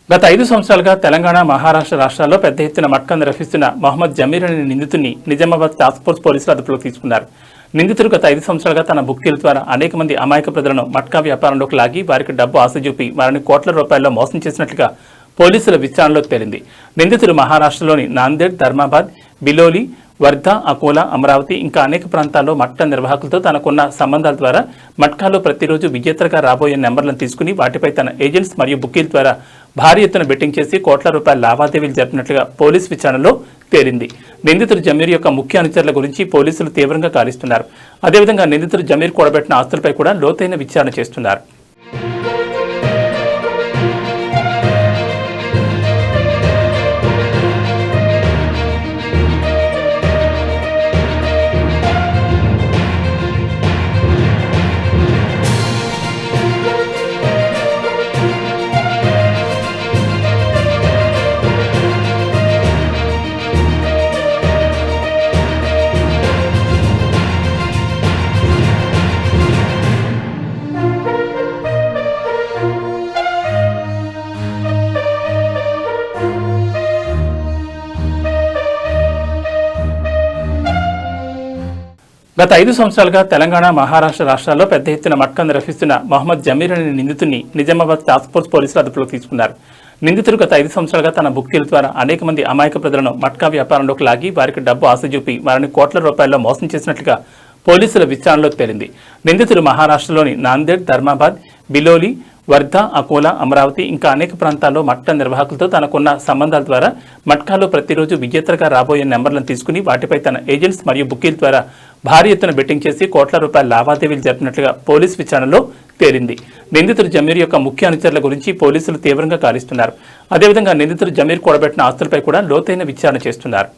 గత 5 సంవత్సరాలుగా తెలంగాణ, మహారాష్ట్ర రాష్ట్రాల్లో పెద్ద ఎత్తున మట్కా నిర్వహిస్తున్న మహమ్మద్ జమీర్ అనే నిందితుడిని నిజామాబాద్ టాస్క్ ఫోర్స్ పోలీసులు అదుపులోకి తీసుకున్నారు. నిందితుడు గత 5 సంవత్సరాలుగా తన బుక్కీల ద్వారా అనేక మంది అమాయక ప్రజలను మట్కా వ్యాపారంలోకి లాగి వారికి డబ్బు ఆశ చూపి వారిని కోట్ల రూపాయల్లో మోసం చేసినట్లుగా పోలీసుల విచారణలో తేలింది. నిందితుడు మహారాష్ట్రలోని నాందేడ్, ధర్మాబాద్, బిలోలి, వర్ధా, అకోలా, అమరావతి ఇంకా అనేక ప్రాంతాల్లో మట్కా నిర్వాహకులతో తనకున్న సంబంధాల ద్వారా మట్కాలో ప్రతిరోజు విజేతలుగా రాబోయే నెంబర్లను తీసుకుని వాటిపై తన ఏజెంట్స్ మరియు బుక్కీల ద్వారా భారీ ఎత్తున బెట్టింగ్ చేసి కోట్ల రూపాయల లావాదేవీలు జరిపినట్లుగా పోలీసు విచారణలో తేలింది. నిందితుడు జమీర్ యొక్క ముఖ్య అనుచరుల గురించి పోలీసులు తీవ్రంగా గాలిస్తున్నారు. అదేవిధంగా నిందితుడు జమీర్ కూడబెట్టిన ఆస్తులపై కూడా లోతైన విచారణ చేస్తున్నారు. గత 5 సంవత్సరాలుగా తెలంగాణ, మహారాష్ట్ర రాష్ట్రాల్లో పెద్ద ఎత్తున మట్కా నిర్వహిస్తున్న మహమ్మద్ జమీర్ అనే నిందితుడిని నిజామాబాద్ టాస్క్ ఫోర్స్ పోలీసులు అదుపులోకి తీసుకున్నారు. నిందితుడు గత 5 సంవత్సరాలుగా తన బుక్కీల ద్వారా అనేక మంది అమాయక ప్రజలను మట్కా వ్యాపారంలోకి లాగి వారికి డబ్బు ఆశ చూపి వారిని కోట్ల రూపాయల్లో మోసం చేసినట్లుగా పోలీసుల విచారణలో తేలింది. నిందితుడు మహారాష్ట్రలోని నాందేడ్, ధర్మాబాద్, బిలోలి, వర్ధా, అకోలా, అమరావతి ఇంకా అనేక ప్రాంతాల్లో మట్కా నిర్వాహకులతో తనకున్న సంబంధాల ద్వారా మట్కాలో ప్రతిరోజు విజేతలుగా రాబోయే నెంబర్లను తీసుకుని వాటిపై తన ఏజెంట్స్ మరియు బుక్కీల ద్వారా భారీ ఎత్తున బెట్టింగ్ చేసి కోట్ల రూపాయల లావాదేవీలు జరిపినట్లుగా పోలీసు విచారణలో తేలింది. నిందితుడు జమీర్ యొక్క ముఖ్య అనుచరుల గురించి పోలీసులు తీవ్రంగా గాలిస్తున్నారు. అదేవిధంగా నిందితుడు జమీర్ కూడబెట్టిన ఆస్తులపై కూడా లోతైన విచారణ చేస్తున్నారు.